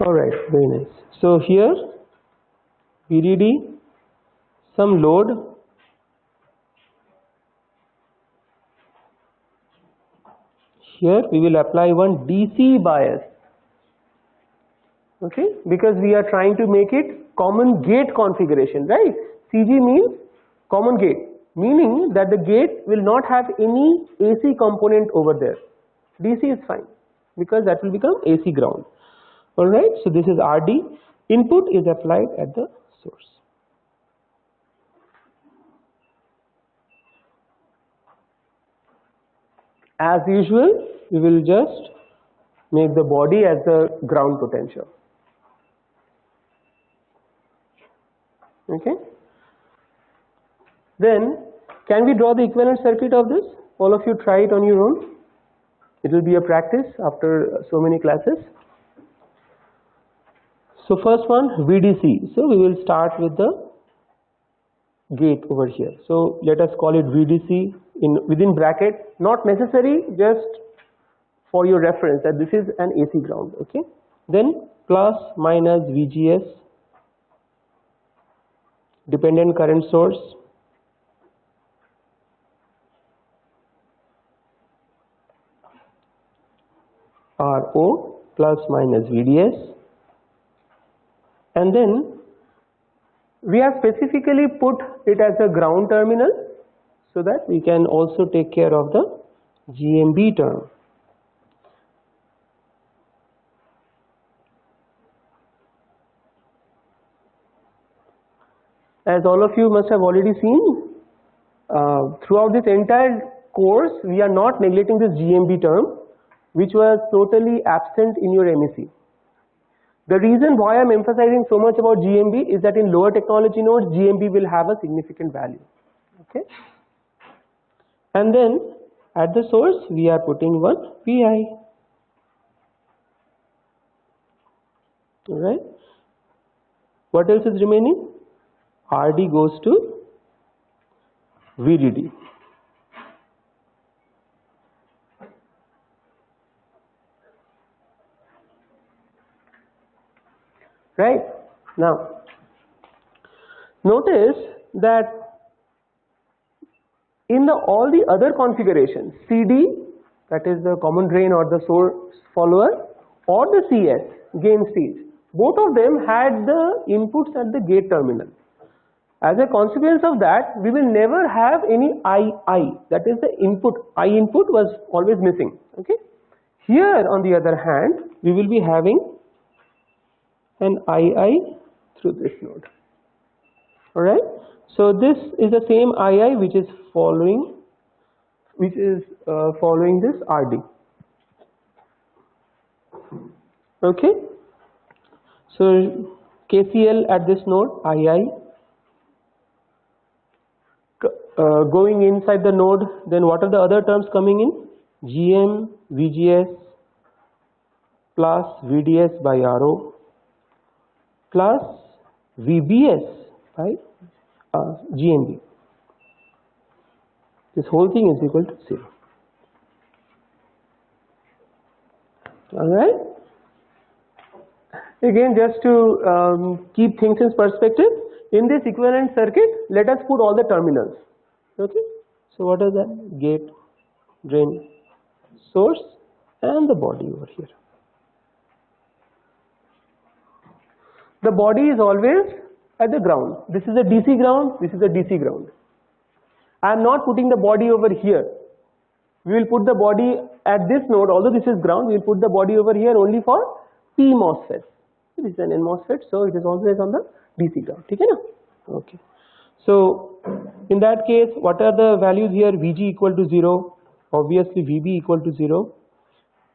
Alright, very nice. So here VDD, some load, here we will apply one DC bias, okay, because we are trying to make it common gate configuration, right? CG means common gate, meaning that the gate will not have any AC component over there. DC is fine because that will become AC ground. Alright, so this is RD. Input is applied at the source. As usual, we will just make the body as the ground potential. Okay. Then, can we draw the equivalent circuit of this? All of you try it on your own. It will be a practice after so many classes. So first one, VDC. So we will start with the gate over here. So let us call it VDC within bracket. Not necessary, just for your reference that this is an AC ground. Okay. Then plus minus VGS, dependent current source, RO plus minus VDS, and then we have specifically put it as a ground terminal so that we can also take care of the GMB term. As all of you must have already seen, throughout this entire course we are not neglecting this GMB term, which was totally absent in your MEC. The reason why I am emphasizing so much about GMB is that in lower technology nodes, GMB will have a significant value. Okay. And then at the source, we are putting one VI. Alright. What else is remaining? RD goes to VDD. Right. Now, notice that in all the other configurations, CD, that is the common drain or the source follower, or the CS, gain stage, both of them had the inputs at the gate terminal. As a consequence of that, we will never have any II, that is the input. I input was always missing. Okay. Here, on the other hand, we will be having an II through this node. Alright. So this is the same II which is following this RD. Okay. So KCL at this node, II. Going inside the node, then what are the other terms coming in? GM, VGS plus VDS by RO plus VBS by GMB. This whole thing is equal to 0. Alright. Again, just to keep things in perspective, in this equivalent circuit, let us put all the terminals. Okay. So what is that? Gate, drain, source, and the body over here. The body is always at the ground. This is a DC ground, this is a DC ground. I am not putting the body over here. We will put the body at this node, although this is ground, we will put the body over here only for P MOSFET. This is an N MOSFET, so it is always on the DC ground. Okay. So in that case, what are the values here? VG equal to 0, obviously VB equal to 0,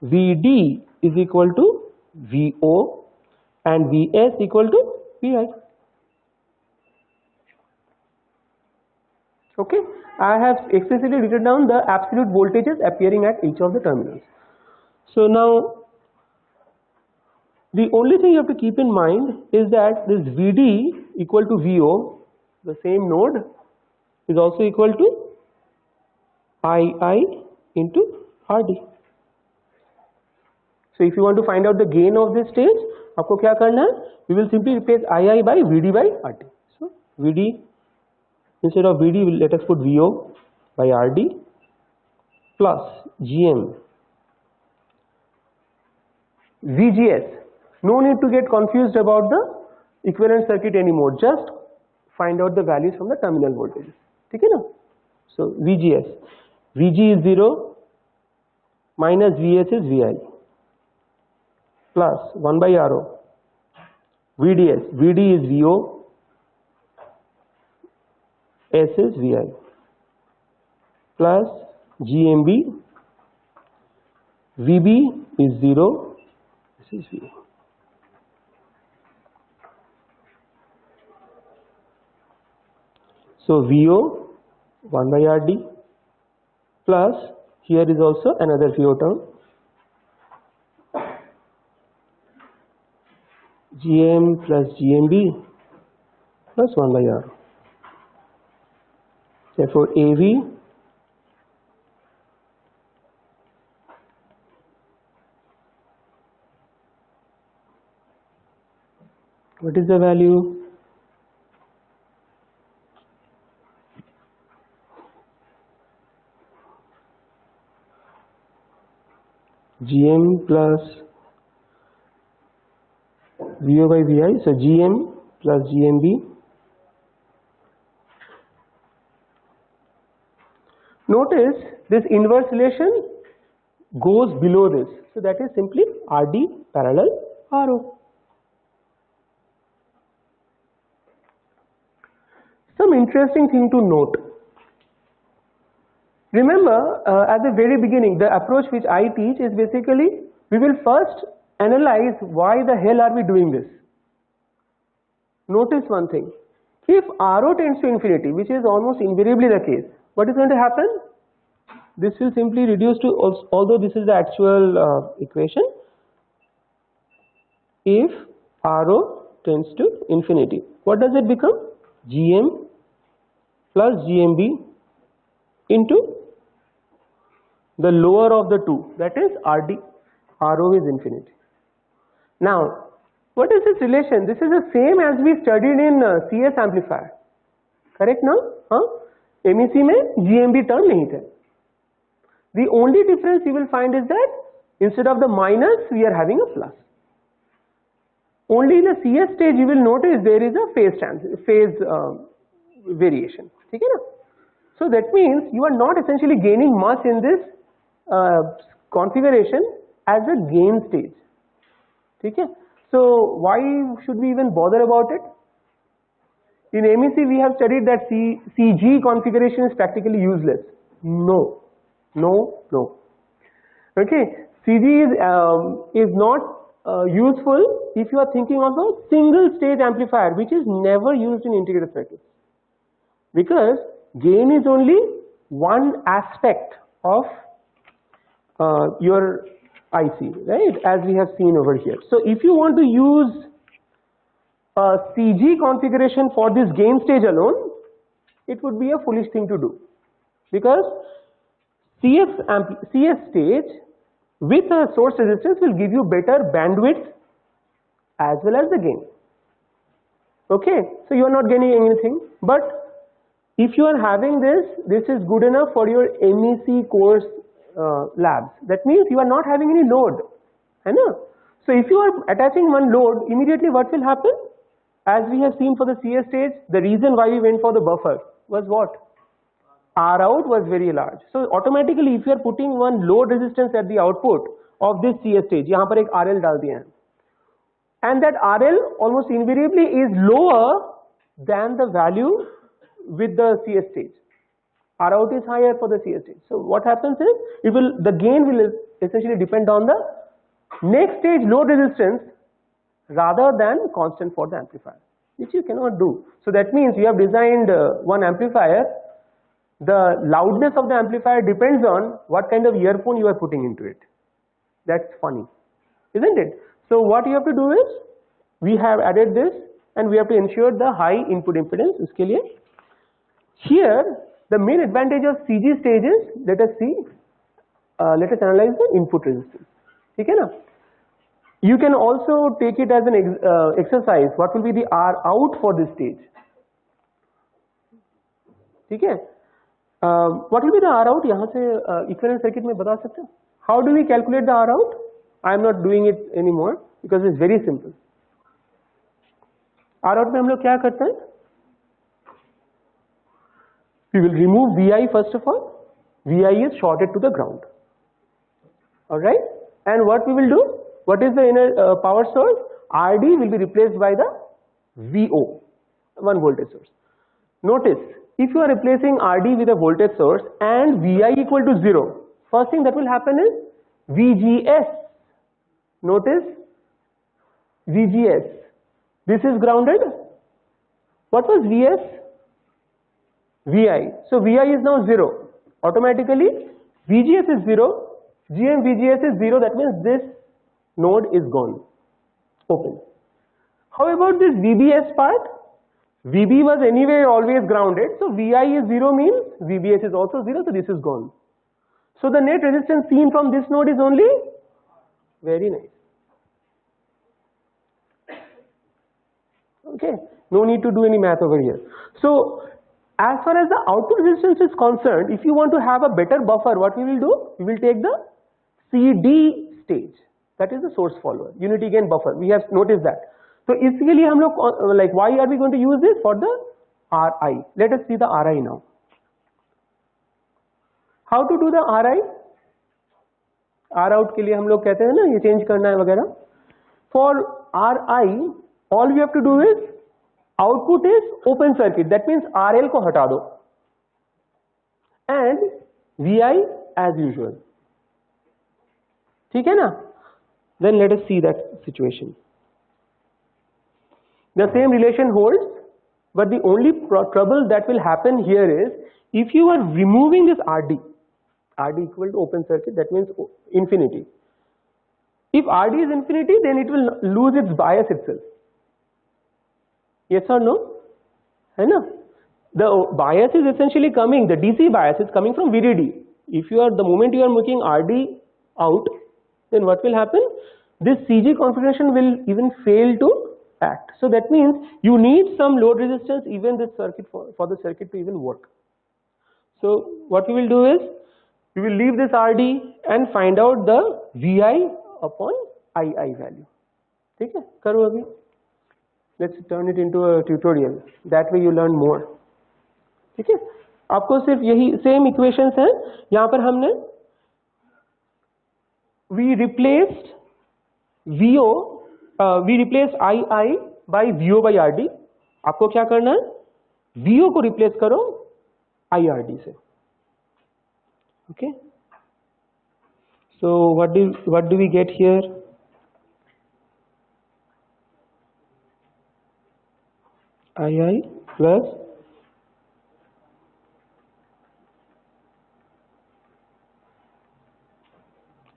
VD is equal to VO, and Vs equal to Vi. Okay, I have explicitly written down the absolute voltages appearing at each of the terminals. So now the only thing you have to keep in mind is that this Vd equal to Vo, the same node, is also equal to II into RD. So if you want to find out the gain of this stage, आपको क्या करना है, we will simply replace II by VD by RD. So VD, instead of VD, let us put VO by RD plus GM VGS. No need to get confused about the equivalent circuit anymore. Just find out the values from the terminal voltages. ठीक है ना? So VGS, VG is 0 minus VS is VI plus 1 by RO. VDS, VD is VO, S is VI plus GMB, VB is 0, this is VA. So VO 1 by RD plus here is also another VO term, GM plus GMB plus 1 by R. Therefore AV what is the value? GM plus VO by VI, so GM plus GMB. Notice this inverse relation goes below this, so that is simply RD parallel RO. Some interesting thing to note. Remember, at the very beginning, the approach which I teach is basically, we will first analyze why the hell are we doing this. Notice one thing, if RO tends to infinity, which is almost invariably the case, what is going to happen? This will simply reduce to, although this is the actual equation, if RO tends to infinity, what does it become? GM plus GMB into the lower of the two, that is RD. RO is infinity. Now, what is this relation? This is the same as we studied in CS amplifier. Correct now? MEC में GMB term नहीं थे. The only difference you will find is that instead of the minus, we are having a plus. Only in the CS stage you will notice there is a phase variation. ठीक है ना? So that means you are not essentially gaining much in this configuration as a gain stage. ठीक है? So why should we even bother about it? In MEC we have studied that CG configuration is practically useless. No. Okay, CG is not useful if you are thinking of a single stage amplifier which is never used in integrated circuits, because gain is only one aspect of your IC, right, as we have seen over here. So if you want to use a CG configuration for this gain stage alone, it would be a foolish thing to do, because CS stage with a source resistance will give you better bandwidth as well as the gain. Okay, so you are not gaining anything, but if you are having this is good enough for your MEC course labs. That means you are not having any load. I know. So if you are attaching one load, immediately what will happen? As we have seen for the CS stage, the reason why we went for the buffer was what? R out was very large. So automatically if you are putting one load resistance at the output of this CS stage, यहाँ पर एक RL डाल दिया है, and that RL almost invariably is lower than the value with the CS stage. R out is higher for the CS stage. So what happens is, the gain will essentially depend on the next stage load resistance rather than constant for the amplifier, which you cannot do. So that means you have designed one amplifier. The loudness of the amplifier depends on what kind of earphone you are putting into it. That's funny, isn't it? So what you have to do is, we have added this and we have to ensure the high input impedance. इसके लिए here the main advantage of CG stage is, let us analyze the input resistance. ठीक है ना? You can also take it as an exercise. What will be the R out for this stage? ठीक है? What will be the R out? यहाँ से equivalent circuit में बता सकते हैं? How do we calculate the R out? I am not doing it anymore because it's very simple. R out में हम लोग क्या करते हैं? We will remove Vi first of all. Vi is shorted to the ground. Alright? And what we will do? What is the inner power source? RD will be replaced by the VO, 1 voltage source. Notice, if you are replacing RD with a voltage source and Vi equal to 0, first thing that will happen is VGS. Notice, VGS. This is grounded. What was VS? Vi. So Vi is now 0. Automatically, VGS is 0. GM VGS is 0. That means this node is gone. Open. How about this VBS part? VB was anyway always grounded. So Vi is 0 means VBS is also 0. So this is gone. So the net resistance seen from this node is only very nice. Okay. No need to do any math over here. So as far as the output resistance is concerned, if you want to have a better buffer, what we will do? We will take the CD stage. That is the source follower, unity gain buffer. We have noticed that. So इसके लिए हम लोग like why are we going to use this? For the RI. Let us see the RI now. How to do the RI? R out के लिए हम लोग कहते हैं ना ये change करना है वगैरह. For RI, all we have to do is output is open circuit. That means RL को हटा दो. And VI as usual. ठीक है ना? Then let us see that situation. The same relation holds, but the only trouble that will happen here is if you are removing this RD equal to open circuit, that means infinity. If RD is infinity, then it will lose its bias itself. Yes or no? है ना? The bias is essentially coming, the DC bias is coming from VDD. If you are, the moment you are making RD out, then what will happen? This CG configuration will even fail to act. So that means you need some load resistance even this circuit for the circuit to even work. So what we will do is we will leave this RD and find out the VI upon II value. ठीक है? करो अभी. Let's turn it into a tutorial. That way you learn more. ठीक है? आपको सिर्फ यही same equations हैं. यहाँ पर हमने we replaced VO, we replaced II by VO by RD. आपको क्या करना है? VO को replace करो IRD से. Okay. So what do we get here? II plus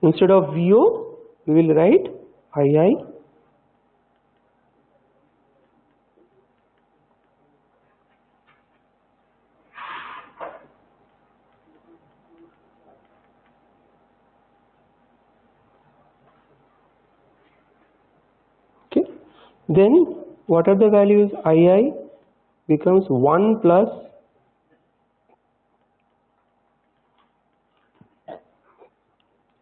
instead of VO we will write II okay. Then what are the values? II becomes 1 plus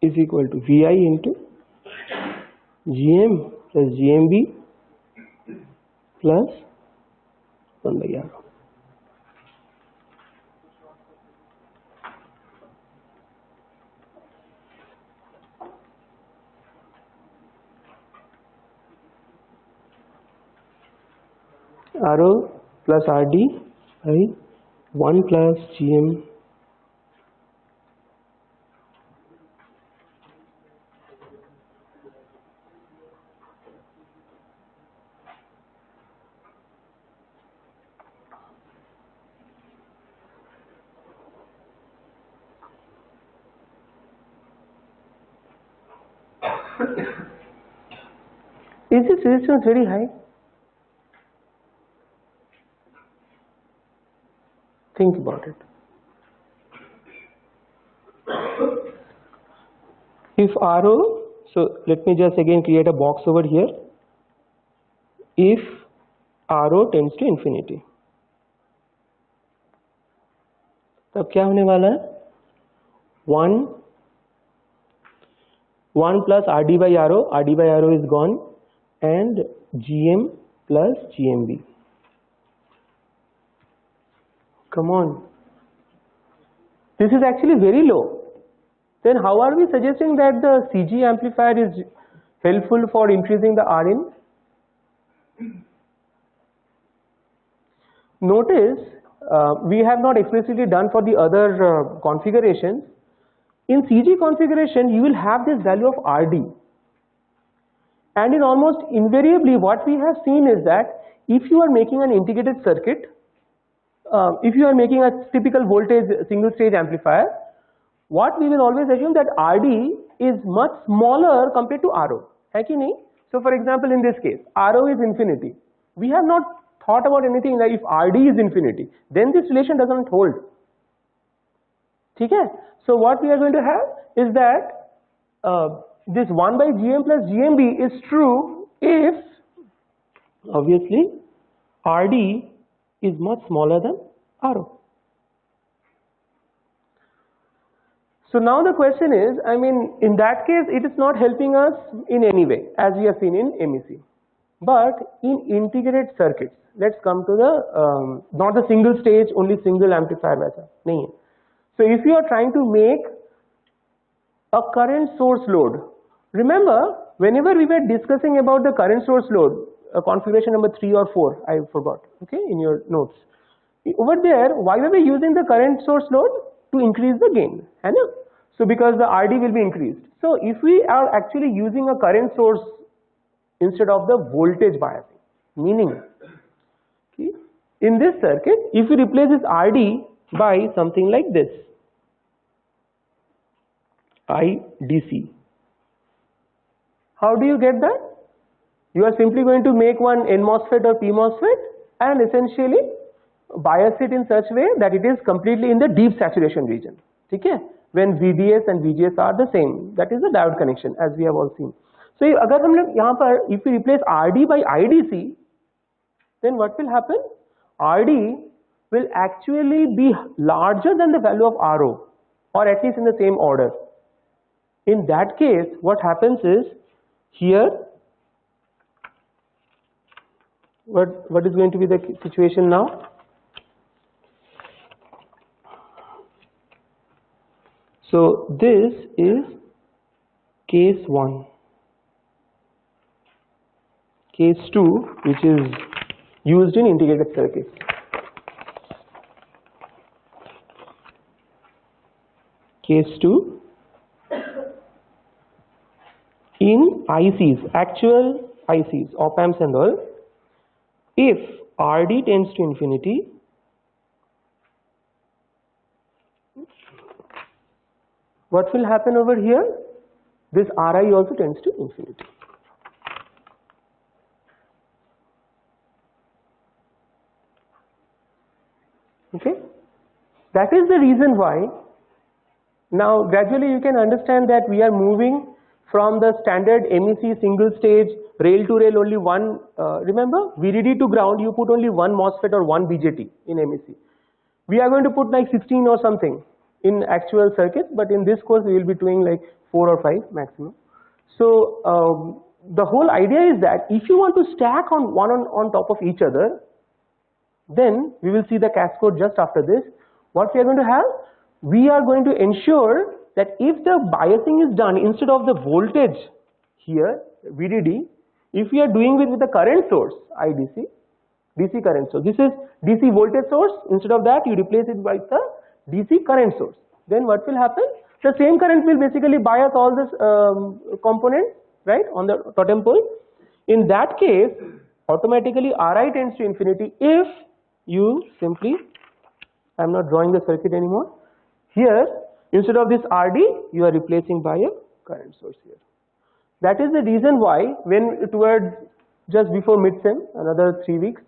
is equal to Vi into GM plus GMB plus 1 by R. RO plus RD by 1 plus GM Is this resistance very high? Think about it. If RO So let me just again create a box over here. If RO tends to infinity, तब क्या होने वाला है? 1 plus RD by RO is gone, and GM plus GMB. Come on, this is actually very low. Then how are we suggesting that the CG amplifier is helpful for increasing the Rin? Notice we have not explicitly done for the other configurations. In CG configuration, you will have this value of RD. And in almost invariably what we have seen is that if you are making an integrated circuit, if you are making a typical voltage single stage amplifier, what we will always assume that RD is much smaller compared to RO. है कि नहीं? So for example, in this case, RO is infinity. We have not thought about anything like if RD is infinity, then this relation doesn't hold. ठीक है? So what we are going to have is that this 1 by GM plus GMB is true if obviously RD is much smaller than RO. So now the question is, I mean, in that case, it is not helping us in any way, as we have seen in MEC. But in integrated circuits, let's come to the, not the single stage, only single amplifier वैसा नहीं है. So if you are trying to make a current source load, remember, whenever we were discussing about the current source load, configuration number 3 or 4, I forgot, okay, in your notes. Over there, why were we using the current source load? To increase the gain, है ना? So because the RD will be increased. So if we are actually using a current source instead of the voltage biasing, meaning, okay, in this circuit, if we replace this RD by something like this, IDC, how do you get that? You are simply going to make one N MOSFET or P MOSFET and essentially bias it in such way that it is completely in the deep saturation region. Okay? When VDS and VGS are the same, that is the diode connection, as we have all seen. So अगर हम लोग यहाँ पर if we replace RD by IDC, then what will happen? RD will actually be larger than the value of RO, or at least in the same order. In that case, what happens is here, what is going to be the situation now? So this is case 1. Case 2, which is used in integrated circuits. Case 2, in ICs, actual ICs, op amps and all, if RD tends to infinity, what will happen over here? This Ri also tends to infinity. Okay? That is the reason why now gradually you can understand that we are moving from the standard MEC single stage rail to rail only one, remember VDD to ground you put only one MOSFET or one BJT in MEC. We are going to put like 16 or something in actual circuits, but in this course we will be doing like 4 or 5 maximum. So the whole idea is that if you want to stack on one on top of each other, then we will see the cascade just after this. What we are going to have? We are going to ensure that if the biasing is done instead of the voltage here, VDD, if we are doing it with the current source, IDC, DC current source, this is DC voltage source, instead of that you replace it by the DC current source. Then what will happen? The same current will basically bias all this components, right, on the totem pole. In that case, automatically Ri tends to infinity if you simply, I am not drawing the circuit anymore. Here, instead of this RD, you are replacing by a current source here. That is the reason why when towards just before mid-sem, another 3 weeks,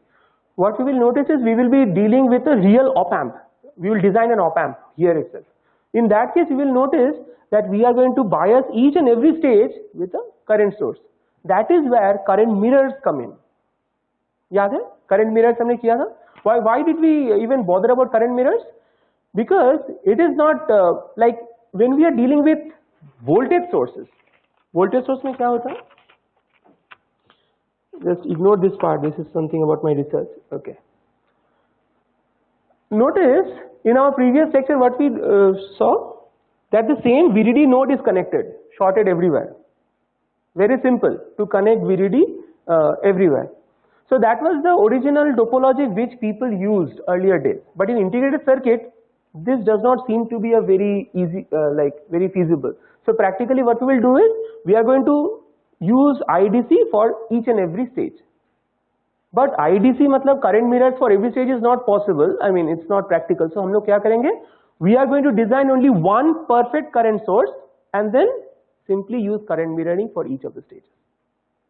what we will notice is we will be dealing with a real op amp. We will design an op amp here itself. In that case, you will notice that we are going to bias each and every stage with a current source. That is where current mirrors come in. याद है current mirrors हमने किया था? Why did we even bother about current mirrors? Because it is not like when we are dealing with voltage sources. Voltage source में क्या होता है? Just ignore this part. This is something about my research. Okay. Notice in our previous lecture what we saw, that the same VDD node is connected, shorted everywhere. Very simple to connect VDD everywhere. So that was the original topology which people used earlier days. But in integrated circuit, this does not seem to be a very easy, very feasible. So practically what we will do is, we are going to use IDC for each and every stage. But IDC मतलब current mirrors for every stage is not possible. I mean, it's not practical. So हम लोग क्या करेंगे? We are going to design only one perfect current source and then simply use current mirroring for each of the stages.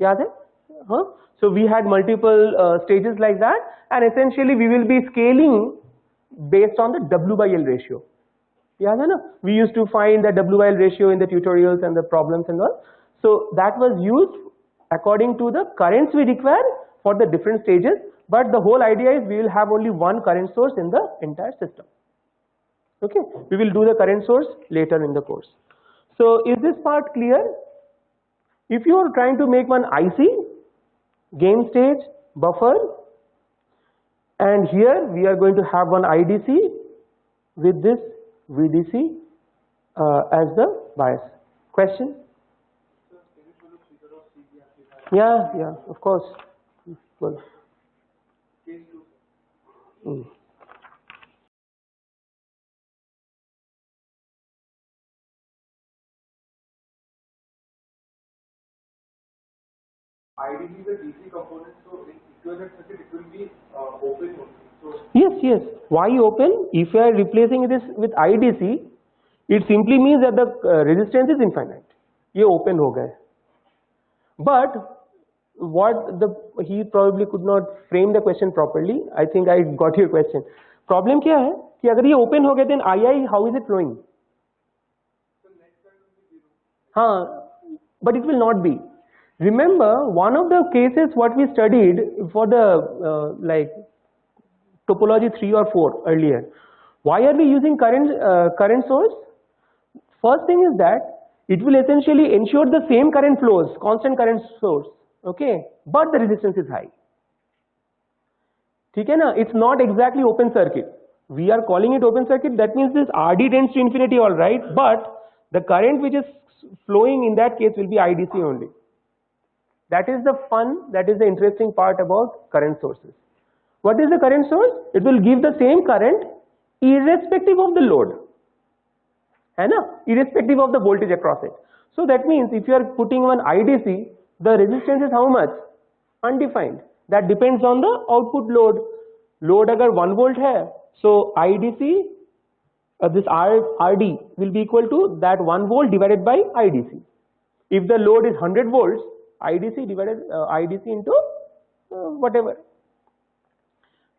याद है? Huh? So we had multiple stages like that, and essentially we will be scaling based on the W by L ratio. याद है ना? We used to find the W by L ratio in the tutorials and the problems and all. So that was used according to the currents we require for the different stages, but the whole idea is we will have only one current source in the entire system. Okay, we will do the current source later in the course. So is this part clear? If you are trying to make one IC, gain stage, buffer, and here we are going to have one IDC with this VDC as the bias. Question? Yeah, of course. Well. IDC is a DC component, so in equivalent circuit it will be open only. So Yes. Why open? If you are replacing this with IDC, it simply means that the resistance is infinite. ये open हो गए. But he probably could not frame the question properly. I think I got your question. Problem क्या है कि अगर ये open हो गए, then II, how is it flowing? हाँ, but it will not be. Remember, one of the cases what we studied for the topology 3 or 4 earlier. Why are we using current source? First thing is that it will essentially ensure the same current flows, constant current source, okay, but the resistance is high. ठीक है ना? It's not exactly open circuit. We are calling it open circuit. That means this RD tends to infinity, all right, but the current which is flowing in that case will be IDC only. That is the fun, that is the interesting part about current sources. What is the current source? It will give the same current irrespective of the load, है ना? Irrespective of the voltage across it. So that means if you are putting one IDC, the resistance is how much? Undefined. That depends on the output load. Load अगर 1 volt है, so IDC, this RD will be equal to that 1 volt divided by IDC. If the load is 100 volts, IDC divided IDC into whatever.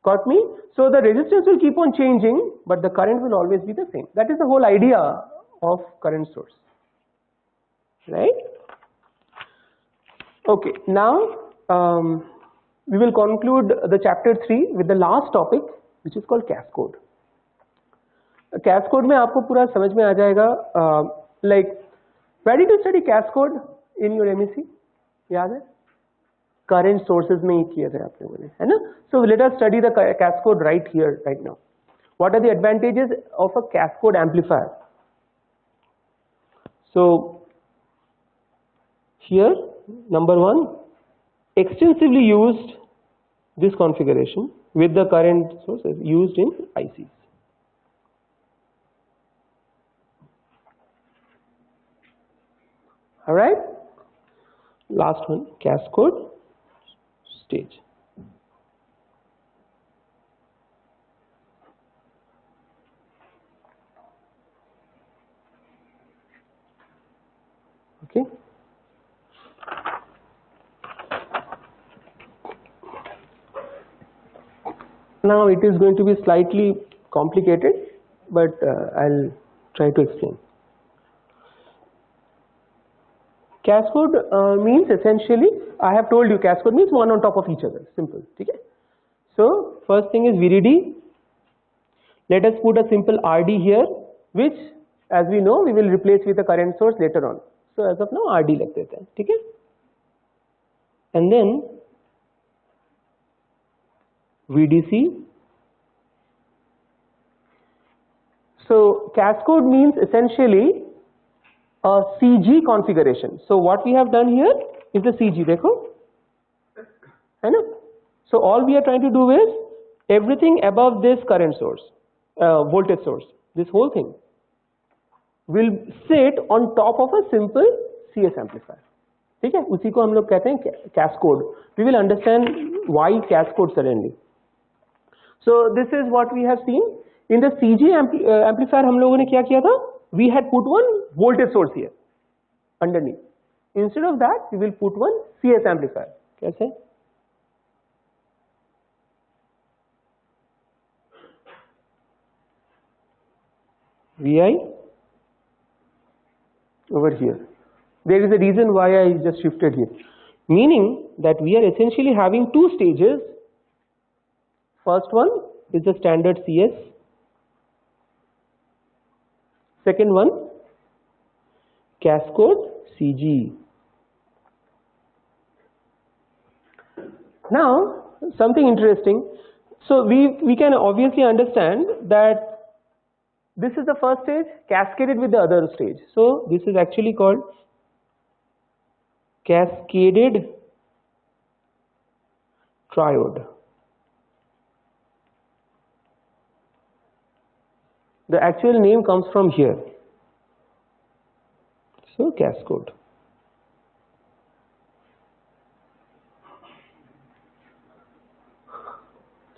Got me? So the resistance will keep on changing, but the current will always be the same. That is the whole idea of current source, right? Okay, now we will conclude the chapter 3 with the last topic, which is called cascode. Cascode में आपको पूरा समझ में आ जाएगा. Like, where did you study cascode in your MEC? याद है? Current sources में ही किया था आप लोगों ने, है ना? So let us study the cascode right here, right now. What are the advantages of a cascode amplifier? So here, number 1, extensively used this configuration with the current sources used in ICs. All right. Last one, cascode stage. Okay. Now it is going to be slightly complicated, but I'll try to explain. Cascode means essentially, I have told you cascode means one on top of each other, simple. Okay? So first thing is VDD. Let us put a simple RD here, which as we know we will replace with a current source later on. So as of now RD like that. Okay? And then VDC. So cascode means essentially a CG configuration. So what we have done here is the CG. Dekho, hai na? So all we are trying to do is everything above this current source, voltage source, this whole thing will sit on top of a simple CS amplifier. ठीक है, उसी को हम लोग कहते हैं cascode. We will understand why cascode suddenly. So this is what we have seen. In the CG amplifier हम लोगों ने क्या किया था? We had put one voltage source here underneath. Instead of that, we will put one CS amplifier. कैसे? VI over here. There is a reason why I just shifted here. Meaning that we are essentially having two stages. First one is the standard CS. Second one, cascode CG. Now, something interesting. So we can obviously understand that this is the first stage cascaded with the other stage. So this is actually called cascaded triode. The actual name comes from here. So cascode.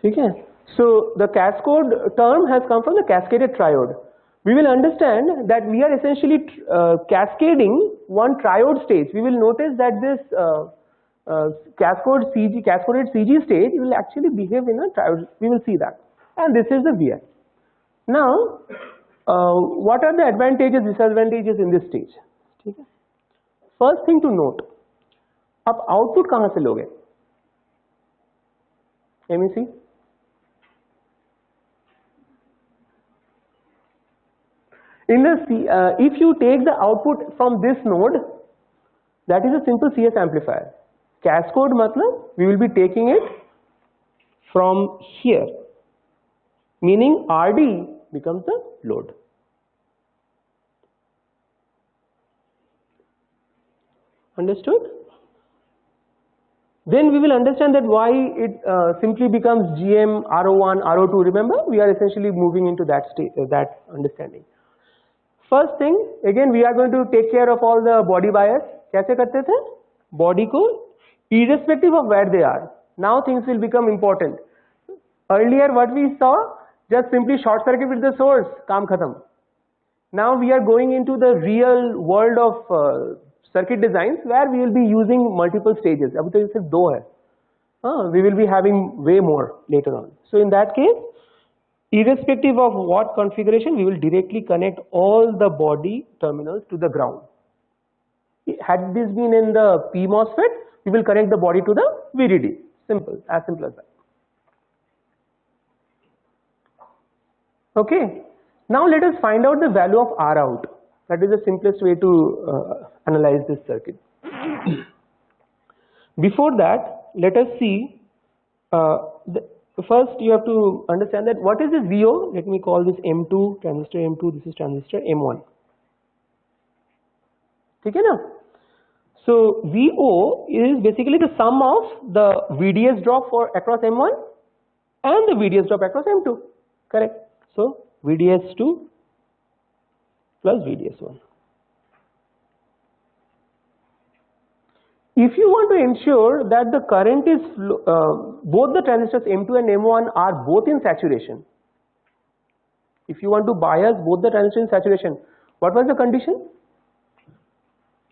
Okay. So the cascode term has come from the cascaded triode. We will understand that we are essentially cascading one triode stage. We will notice that this cascoded CG stage will actually behave in a triode. We will see that. And this is the VI. Now, what are the advantages, disadvantages in this stage? Okay. First thing to note, आप output कहाँ से लोगे? MEC? In the if you take the output from this node, that is a simple CS amplifier. Cascode matlab we will be taking it from here, meaning RD becomes the load. Understood? Then we will understand that why it simply becomes GM, RO1, RO2. Remember, we are essentially moving into that state, that understanding. First thing, again we are going to take care of all the body bias. कैसे करते थे? Body को, irrespective of where they are. Now things will become important. Earlier what we saw, just simply short circuit with the source, काम खत्म. Now we are going into the real world of circuit designs where we will be using multiple stages. अभी तो सिर्फ दो है. We will be having way more later on. So in that case, irrespective of what configuration, we will directly connect all the body terminals to the ground. Had this been in the P MOSFET, we will connect the body to the VDD. Simple, as simple as that. Okay. Now let us find out the value of R out. That is the simplest way to analyze this circuit. Before that, let us see. First, you have to understand that what is this VO? Let me call this M2, transistor M2. This is transistor M1. Okay, na? So VO is basically the sum of the VDS drop for across M1 and the VDS drop across M2. Correct. So VDS2 plus VDS1. If you want to ensure that the current is both the transistors M2 and M1 are both in saturation. If you want to bias both the transistors in saturation, what was the condition?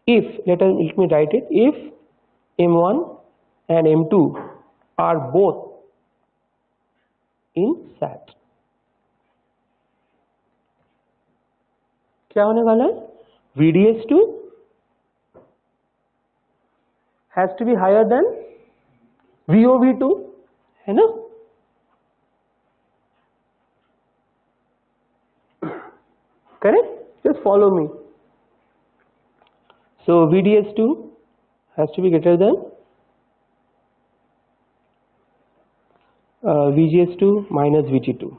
If, let me write it, if M1 and M2 are both in sat. क्या होने वाला है? VDS2 has to be higher than VOV2, है ना? Correct? Just follow me. So VDS2 has to be greater than VGS2 minus VT2.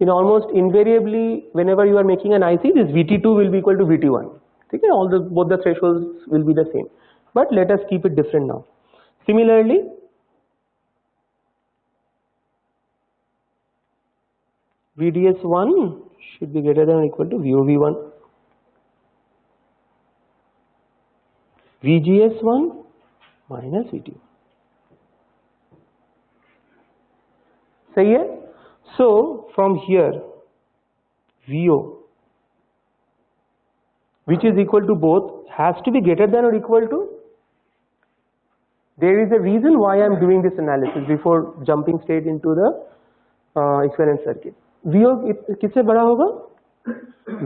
In almost invariably, whenever you are making an IC, this VT2 will be equal to VT1. Okay? Both the thresholds will be the same. But let us keep it different now. Similarly, VDS1 should be greater than or equal to VOV1. VGS1 minus VT1. सही है? So from here VO, which is equal to both, has to be greater than or equal to. There is a reason why I am doing this analysis before jumping straight into the equivalent circuit. VO किससे बड़ा होगा?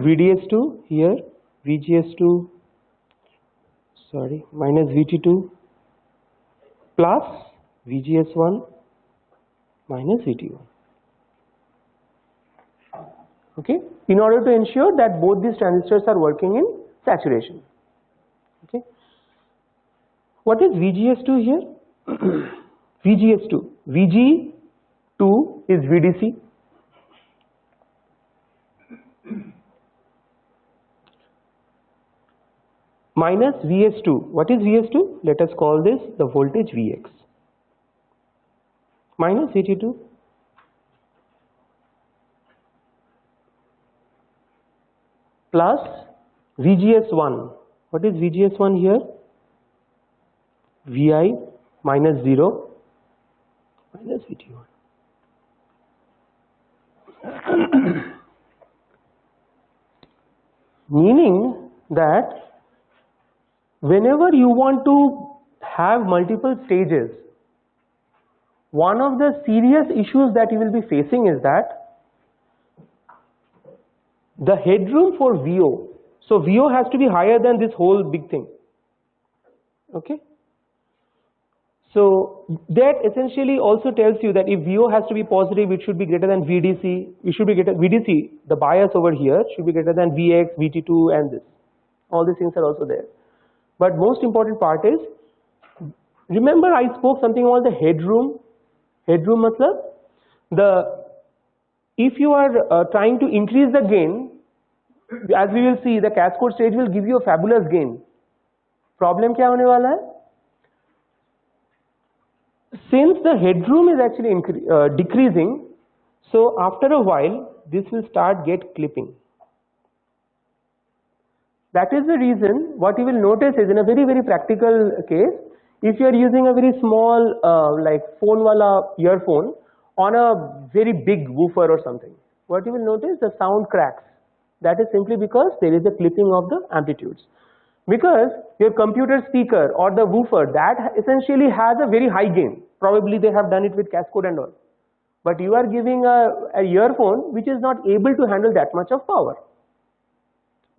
VDS2 here, VGS2 minus VT2 plus VGS1 minus VT1. Okay, in order to ensure that both these transistors are working in saturation. Okay, what is VGS2 here? VGS2, VG2 is VDC. Minus VS2. What is VS2? Let us call this the voltage Vx. Minus VT2. Plus VGS1. What is VGS1 here? Vi minus 0 minus VT1. Meaning that whenever you want to have multiple stages, one of the serious issues that you will be facing is that the headroom for VO, so VO has to be higher than this whole big thing. Okay, so that essentially also tells you that if VO has to be positive, it should be greater than VDC. It should be greater VDC, the bias over here should be greater than Vx, VT2 and this. All these things are also there. But most important part is, remember I spoke something about the headroom. Headroom matlab, if you are trying to increase the gain, as we will see, the cascode stage will give you a fabulous gain. Problem क्या होने वाला है? Since the headroom is actually decreasing, so after a while this will start get clipping. That is the reason what you will notice is, in a very practical case, if you are using a very small like phone wala earphone on a very big woofer or something, what you will notice, the sound cracks. That is simply because there is a clipping of the amplitudes. Because your computer speaker or the woofer, that essentially has a very high gain. Probably they have done it with cascode and all. But you are giving a earphone which is not able to handle that much of power.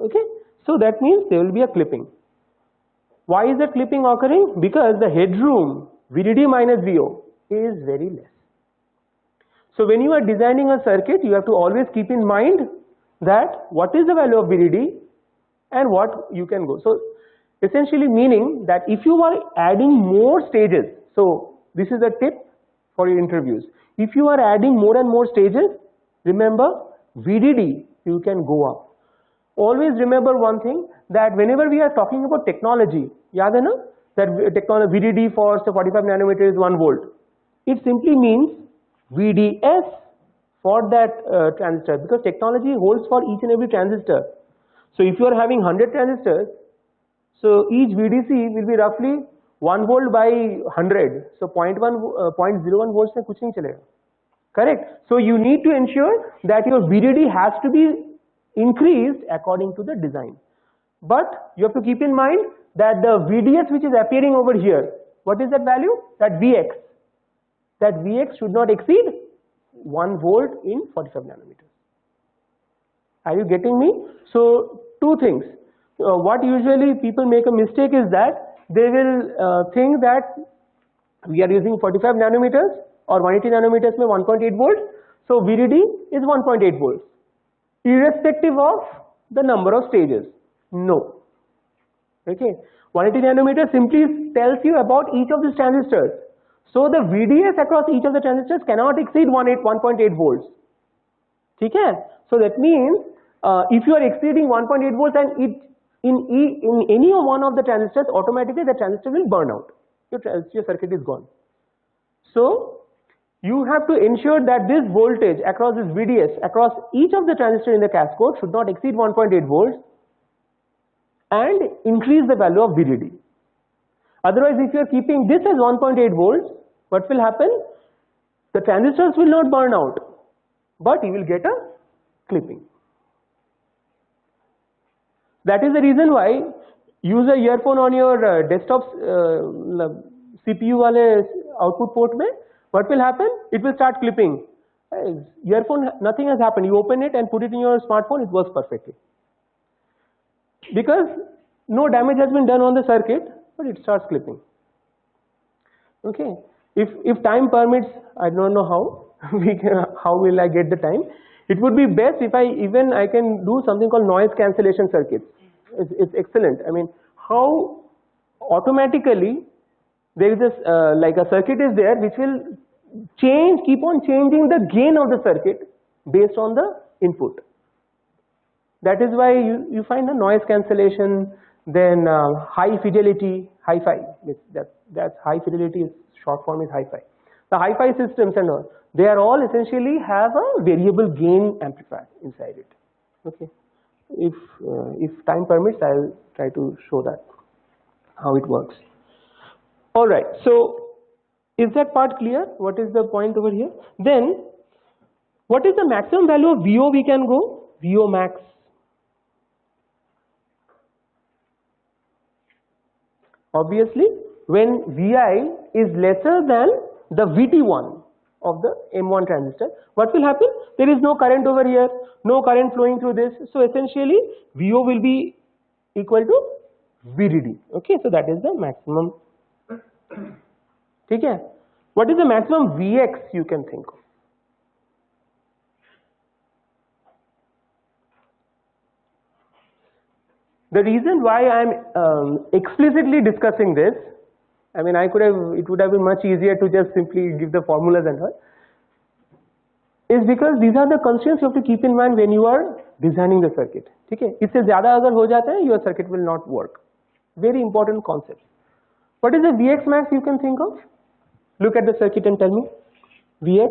Okay, so that means there will be a clipping. Why is that clipping occurring? Because the headroom VDD minus VO is very less. So when you are designing a circuit, you have to always keep in mind that what is the value of VDD and what you can go. So essentially meaning that if you are adding more stages, so this is a tip for your interviews. If you are adding more and more stages, remember VDD you can go up. Always remember one thing, that whenever we are talking about technology, yaad hai na, that technology VDD for say 45 nanometer is 1 volt. It simply means VDS for that transistor, because technology holds for each and every transistor. So if you are having 100 transistors, so each VDC will be roughly 1 volt by 100. So 0.01 volts mein kuch nahi chalega. Correct? So you need to ensure that your VDD has to be increased according to the design. But you have to keep in mind that the VDS which is appearing over here, what is that value? That Vx. That Vx should not exceed 1 volt in 45 nanometers. Are you getting me? So two things. What usually people make a mistake is that they will think that we are using 45 nanometers or 180 nanometers में 1.8 volts. So VDD is 1.8 volts, irrespective of the number of stages. No. Okay. 180 nanometers simply tells you about each of these transistors. So the VDS across each of the transistors cannot exceed 1.8 volts. Okay? So that means if you are exceeding 1.8 volts and in any one of the transistors, automatically the transistor will burn out. Your circuit is gone. So you have to ensure that this voltage across this VDS across each of the transistors in the cascade should not exceed 1.8 volts and increase the value of VDD. Otherwise, if you are keeping this as 1.8 volts, what will happen? The transistors will not burn out, but you will get a clipping. That is the reason why use a earphone on your desktop CPU wale output port mein. What will happen? It will start clipping. Earphone, nothing has happened. You open it and put it in your smartphone, it works perfectly. Because no damage has been done on the circuit, but it starts clipping. Okay. If time permits, I don't know how how will I get the time. It would be best if I can do something called noise cancellation circuits. It's excellent. I mean, how automatically there is this like a circuit is there which will keep on changing the gain of the circuit based on the input. That is why you find the noise cancellation, then high fidelity, hi-fi. That's high fidelity is short form is hi-fi. The hi-fi systems and all, they are all essentially have a variable gain amplifier inside it. Okay. If time permits, I'll try to show that how it works. All right. So is that part clear? What is the point over here? Then what is the maximum value of VO we can go? VO max. Obviously, when Vi is lesser than the VT1 of the M1 transistor, what will happen? There is no current over here, no current flowing through this. So essentially, VO will be equal to VDD. Okay, so that is the maximum. Okay. What is the maximum Vx you can think of? The reason why I am explicitly discussing this, I mean, it would have been much easier to just simply give the formulas and all, is because these are the constraints you have to keep in mind when you are designing the circuit. Okay? इससे ज़्यादा अगर हो जाता है, your circuit will not work. Very important concept. What is the Vx max you can think of? Look at the circuit and tell me. Vx.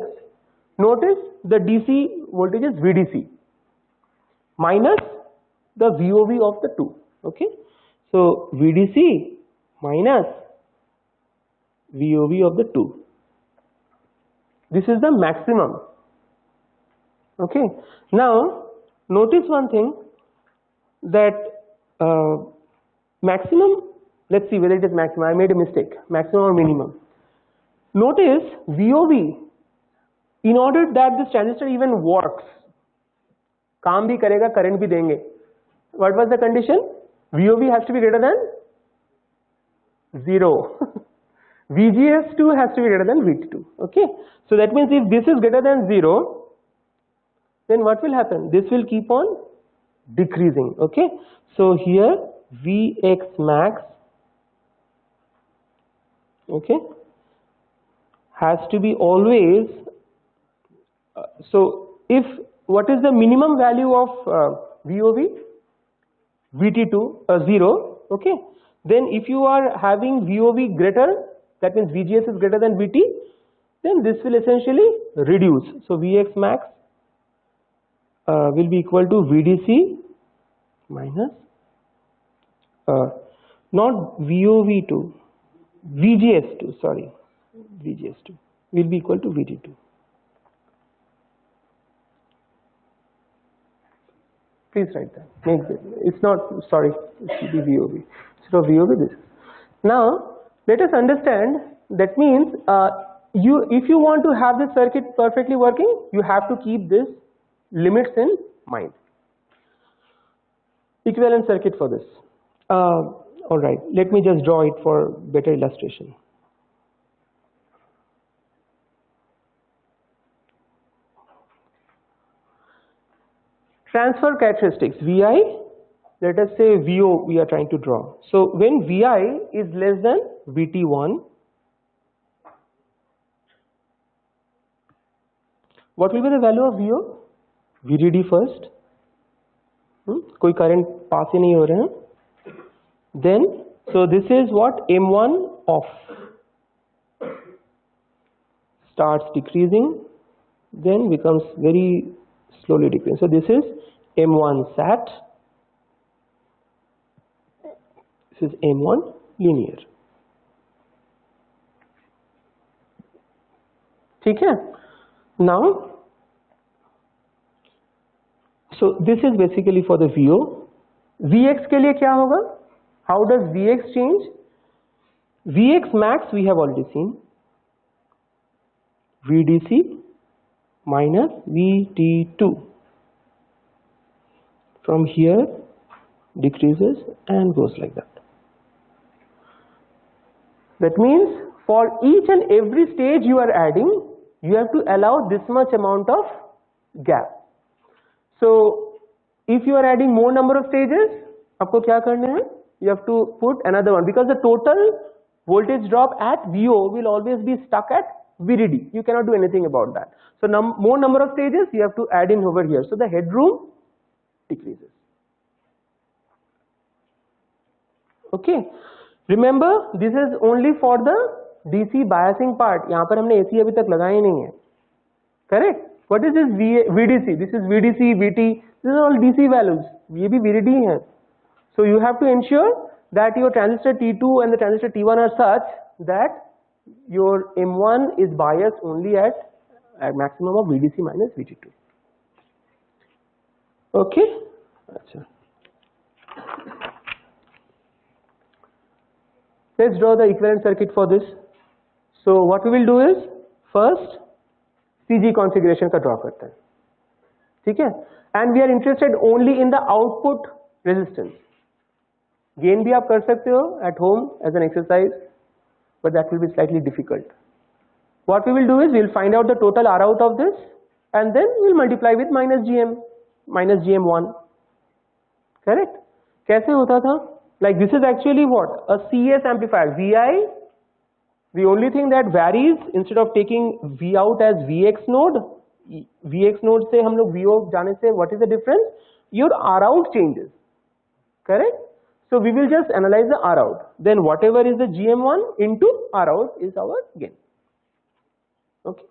Notice the DC voltage is VDC minus the VOV of the two. Okay. So VDC minus VOV of the two. This is the maximum. Okay. Now notice one thing, that maximum, let's see whether it is maximum. I made a mistake. Maximum or minimum. Notice VOV, in order that this transistor even works, काम भी करेगा, current भी देंगे. What was the condition? VOV has to be greater than 0. VGS2 has to be greater than VT2. Okay. So that means if this is greater than 0, then what will happen? This will keep on decreasing. Okay. So here Vx max, okay, has to be always, so if what is the minimum value of VOV? VT2 0, okay, then if you are having VOV greater, that means VGS is greater than VT, then this will essentially reduce. So Vx max will be equal to VDC minus not VOV2, VGS2, sorry, VGS2 will be equal to VT2. Please write that. Make this. It's not, sorry, it should be VOV. Instead of VOV, this. Now, let us understand, that means if you want to have this circuit perfectly working, you have to keep this limits in mind. equivalent circuit for this. All right, let me just draw it for better illustration. Transfer characteristics Vi, let us say VO we are trying to draw. So when Vi is less than VT1, what will be the value of VO? VDD first. कोई current pass ही नहीं हो रहे हैं. Then, so this is what M1 off starts decreasing, then becomes very slowly decreasing. So this is M1 sat, this is M1 linear. ठीक है? Now, so this is basically for the VO. Vx के लिए क्या होगा? How does Vx change? Vx max we have already seen. VDC minus VT2. From here decreases and goes like that. That means for each and every stage you are adding, you have to allow this much amount of gap. So if you are adding more number of stages, आपको क्या करना है? You have to put another one, because the total voltage drop at VO will always be stuck at VDD. You cannot do anything about that. So more number of stages you have to add in over here. So the headroom decreases. Okay. Remember, this is only for the DC biasing part. यहाँ पर हमने AC अभी तक लगाया नहीं है. Correct? What is this VDC? This is VDC, VT. These are all DC values. ये भी VDD हैं. So you have to ensure that your transistor T2 and the transistor T1 are such that your M1 is biased only at maximum of VDC minus VT2. Okay? Achha. Let's draw the equivalent circuit for this. So what we will do is, first CG configuration का draw करते हैं. ठीक है? And we are interested only in the output resistance. Gain भी आप कर सकते हो at home as an exercise, but that will be slightly difficult. What we will do is, we will find out the total R out of this and then we will multiply with minus GM1. Correct? कैसे होता था? Like this is actually what? A CS amplifier. Vi, the only thing that varies, instead of taking V out as Vx node से हम लोग VO जाने से, what is the difference? Your R out changes. Correct? So we will just analyze the R out. Then whatever is the GM1 into R out is our gain. Okay,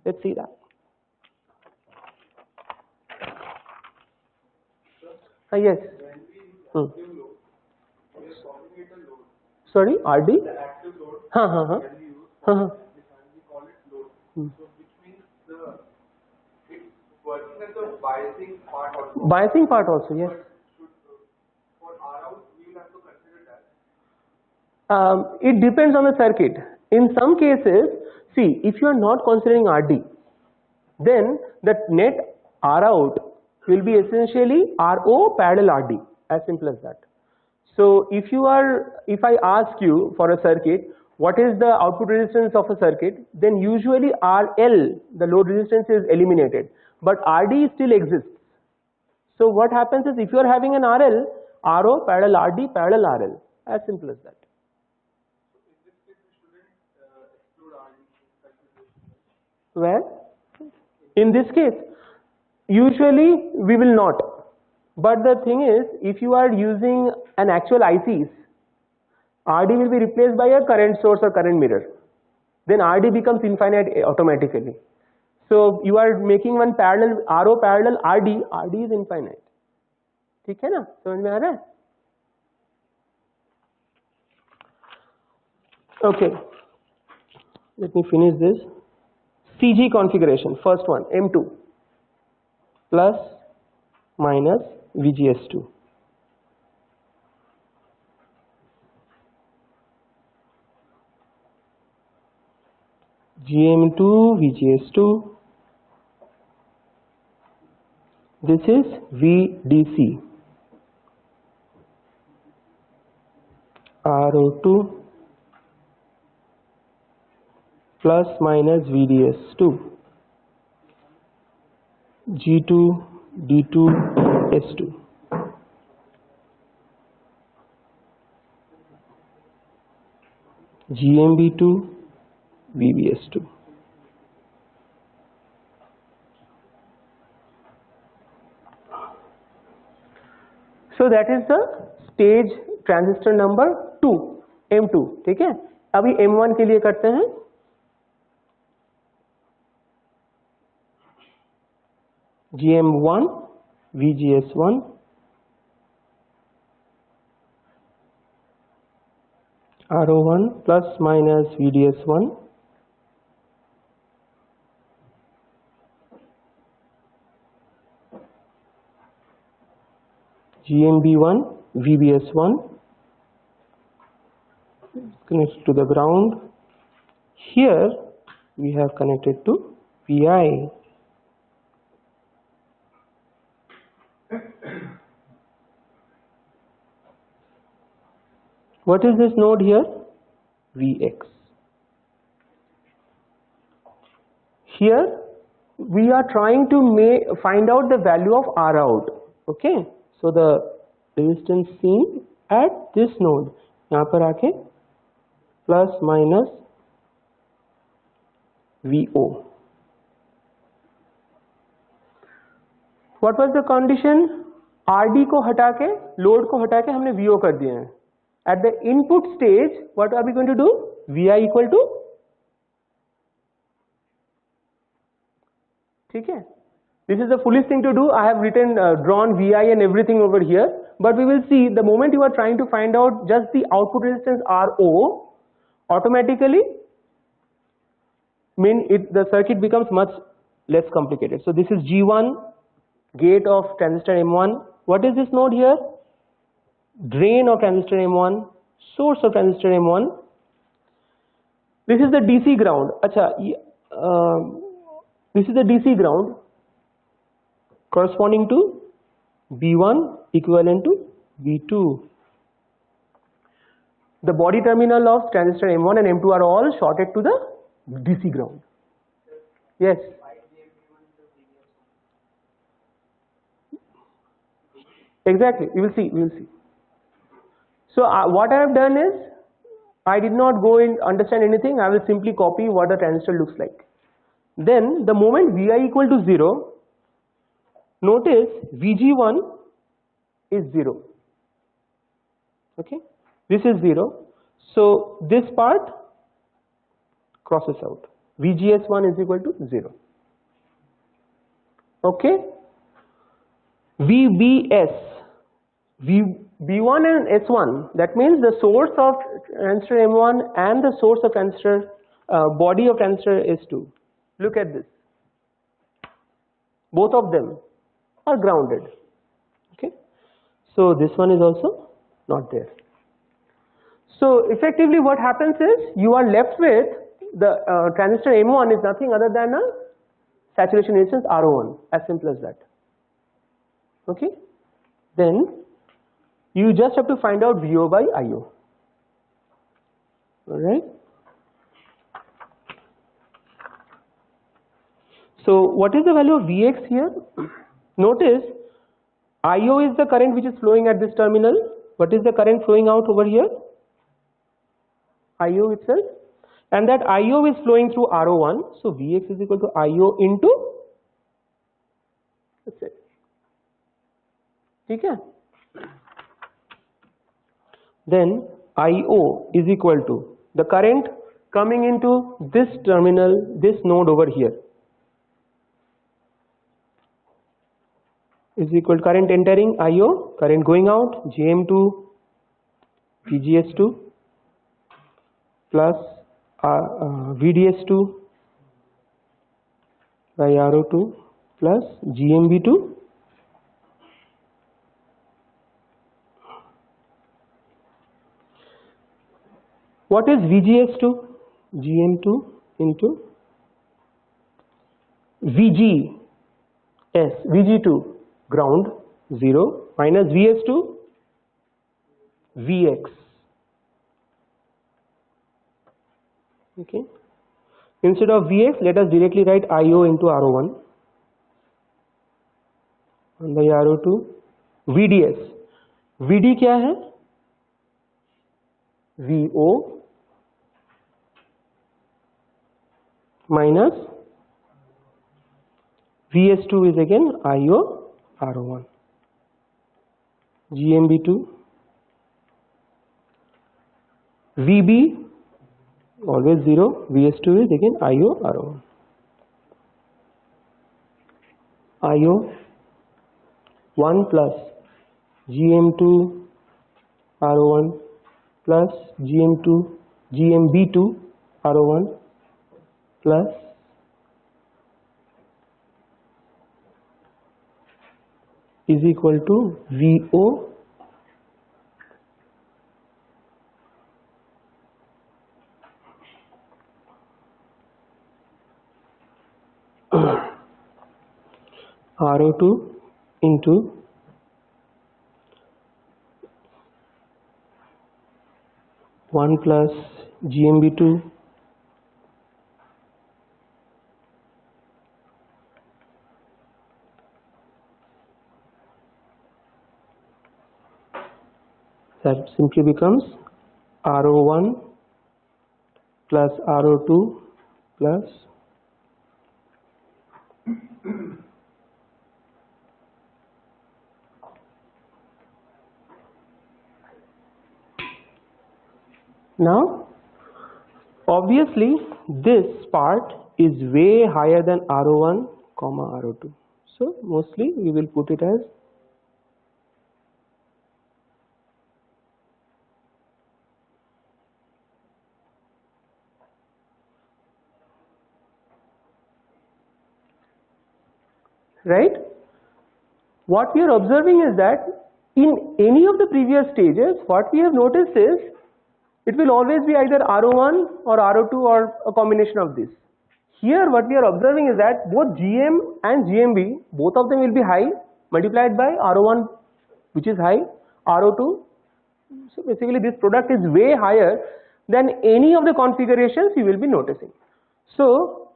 let's see that. Yes. Sorry, RD? The active load can be used and we call it load. So which means it's working at the biasing part also. Biasing part also, yes. For R out, we will have to consider that. It depends on the circuit. In some cases, see, if you are not considering RD, then the net R out will be essentially RO parallel RD, as simple as that. So if I ask you for a circuit, what is the output resistance of a circuit, then usually RL, the load resistance, is eliminated, but RD still exists. So what happens is, if you are having an RL, RO parallel RD parallel RL, as simple as that. Where? In this case, usually we will not. But the thing is, if you are using an actual ICs, RD will be replaced by a current source or current mirror. Then RD becomes infinite automatically. So you are making one parallel, RO parallel RD, RD is infinite. ठीक है ना? समझ में आ रहा है? Okay. Let me finish this. CG configuration, first one, M2 plus minus VGS2. GM2, VGS2. This is VDC. RO2 plus minus VDS2, G2 D2 S2. GMB2 VBS2. So that is the stage transistor number 2, M2. ठीक है, अभी M1 के लिए करते हैं. GM1 VGS1 RO1 plus minus VDS1 GMB1 VBS1 connected to the ground. Here we have connected to VI. What is this node here? Vx. Here we are trying to find out the value of R out. Okay, so the resistance seen at this node, यहाँ पर आके plus minus VO. What was the condition? RD को हटा के, load को हटा के हमने VO कर दिए हैं. At the input stage, what are we going to do? Vi equal to, ठीक है. This is the foolish thing to do. I have written, drawn Vi and everything over here. But we will see the moment you are trying to find out just the output resistance RO, automatically the circuit becomes much less complicated. So this is G1, gate of transistor M1. What is this node here? Drain of transistor M1, source of transistor M1. This is the DC ground. Acha, this is the DC ground corresponding to B1 equivalent to B2. The body terminal of transistor M1 and M2 are all shorted to the DC ground. Yes. Exactly. We will see. We will see. So what I have done is, I did not go and understand anything. I will simply copy what the transistor looks like. Then the moment Vi equal to 0, notice Vg1 is 0. Okay, this is 0. So this part crosses out. VGS1 is equal to 0. Okay. VBS, B1 and S1, that means the source of transistor M1 and the source of transistor body of transistor S2. Look at this. Both of them are grounded. Okay. So this one is also not there. So effectively what happens is, you are left with the transistor M1 is nothing other than a saturation resistance RO1, as simple as that. Okay. Then you just have to find out VO by IO. Alright. So what is the value of Vx here? Notice IO is the current which is flowing at this terminal. What is the current flowing out over here? IO itself. And that IO is flowing through RO1. So Vx is equal to IO into, that's it. Okay. Then IO is equal to the current coming into this terminal, this node over here, is equal to current entering IO, current going out GM2 VGS2 plus VDS2 by RO2 plus GMB2 . What is VGS2? GM2 into VGS, VG2 ground 0 minus VS2 Vx Okay. Instead of Vx, let us directly write IO into RO1 1 by RO2. VDS. VD क्या है? VO minus VS2 is again IO RO1. GMB2. VB always 0. VS2 is again IO RO1. IO 1 plus GM2 RO1 plus GMB2 RO1 plus is equal to VO RO2 into one plus GMB2 that simply becomes RO1 plus RO2 plus now obviously this part is way higher than RO1 comma RO2, so mostly we will put it as right. What we are observing is that in any of the previous stages, what we have noticed is it will always be either RO1 or RO2 or a combination of this. Here what we are observing is that both GM and GMB, both of them will be high multiplied by RO1 which is high, RO2. So basically this product is way higher than any of the configurations you will be noticing. So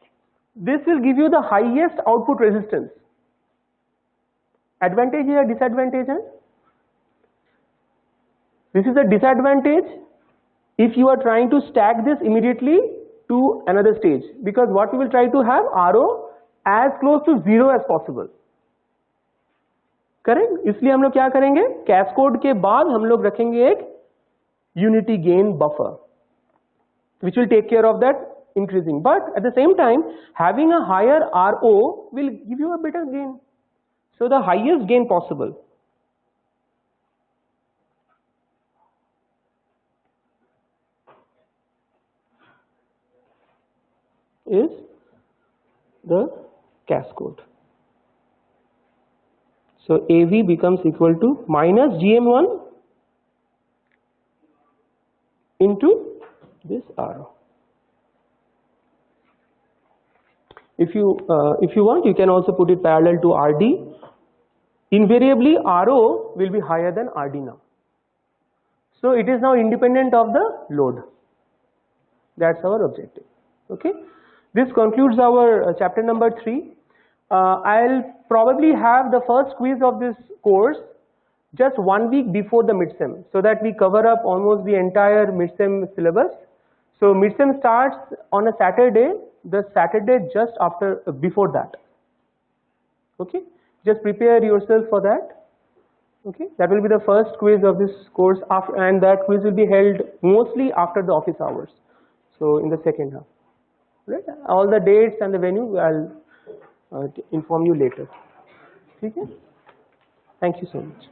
this will give you the highest output resistance. Advantage or disadvantage? This is a disadvantage if you are trying to stack this immediately to another stage, because what we will try to have RO as close to 0 as possible. Correct, इसलिए हम लोग क्या करेंगे, कैस्कोड के बाद हम लोग रखेंगे एक unity gain buffer which will take care of that increasing, but at the same time having a higher RO will give you a better gain. So the highest gain possible is the cascode. So AV becomes equal to minus GM1 into this RO. If you want, you can also put it parallel to RD. Invariably RO will be higher than RD now. So it is now independent of the load. That's our objective. Okay. This concludes our chapter number 3. I'll probably have the first quiz of this course just 1 week before the midsem, so that we cover up almost the entire midsem syllabus. So midsem starts on a Saturday, the Saturday just after, before that. Okay, just prepare yourself for that. Okay, that will be the first quiz of this course, and that quiz will be held mostly after the office hours. So in the second half. Right? All the dates and the venue I'll inform you later. Okay? Thank you so much.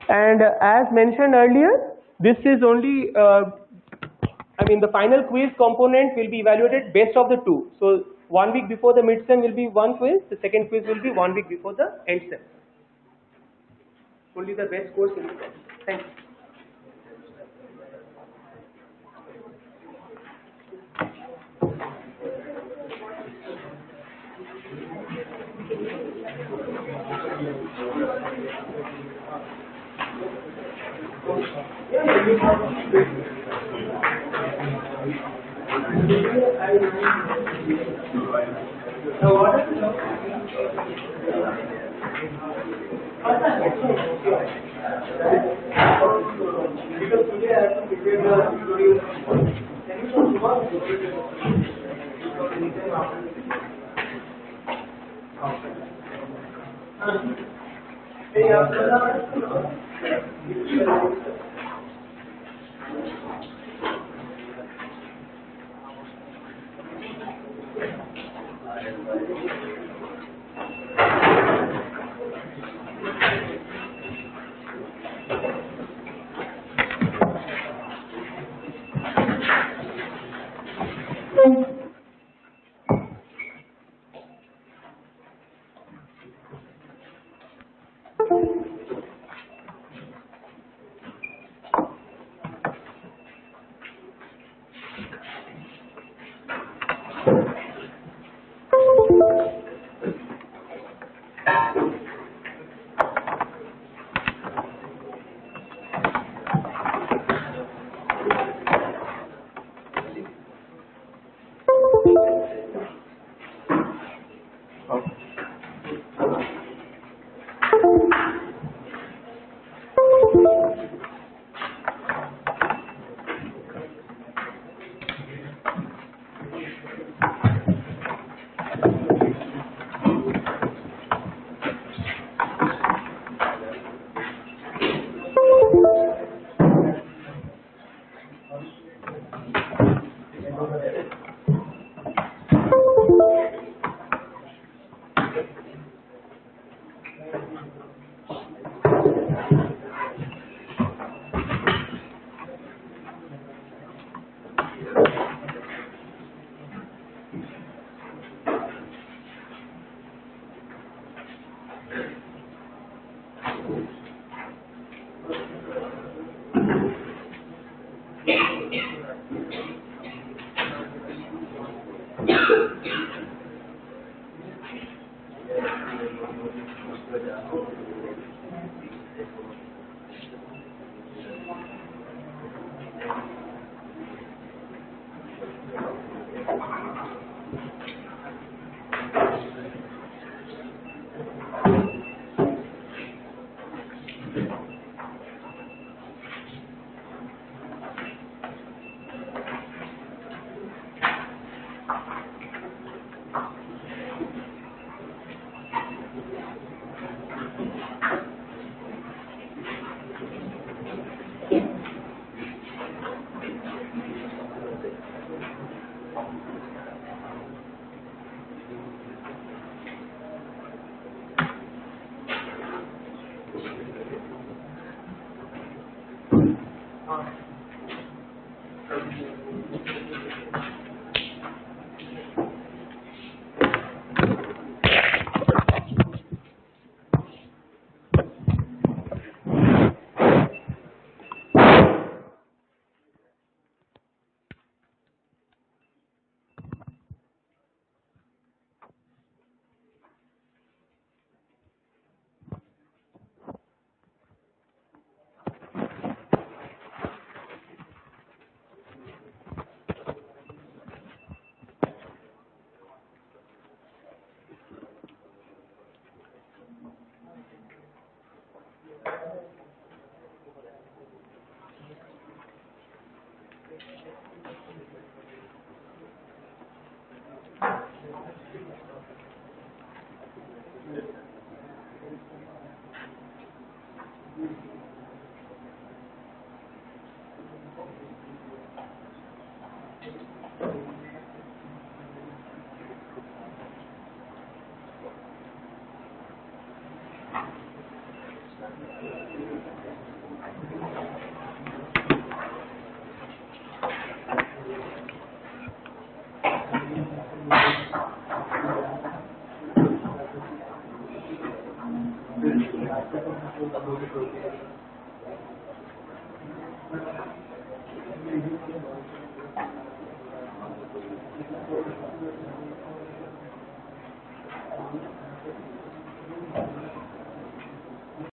And as mentioned earlier, this is only, the final quiz component will be evaluated best of the 2. So 1 week before the midsem will be one quiz, the second quiz will be 1 week before the endsem. Only the best course will be done. Thank you.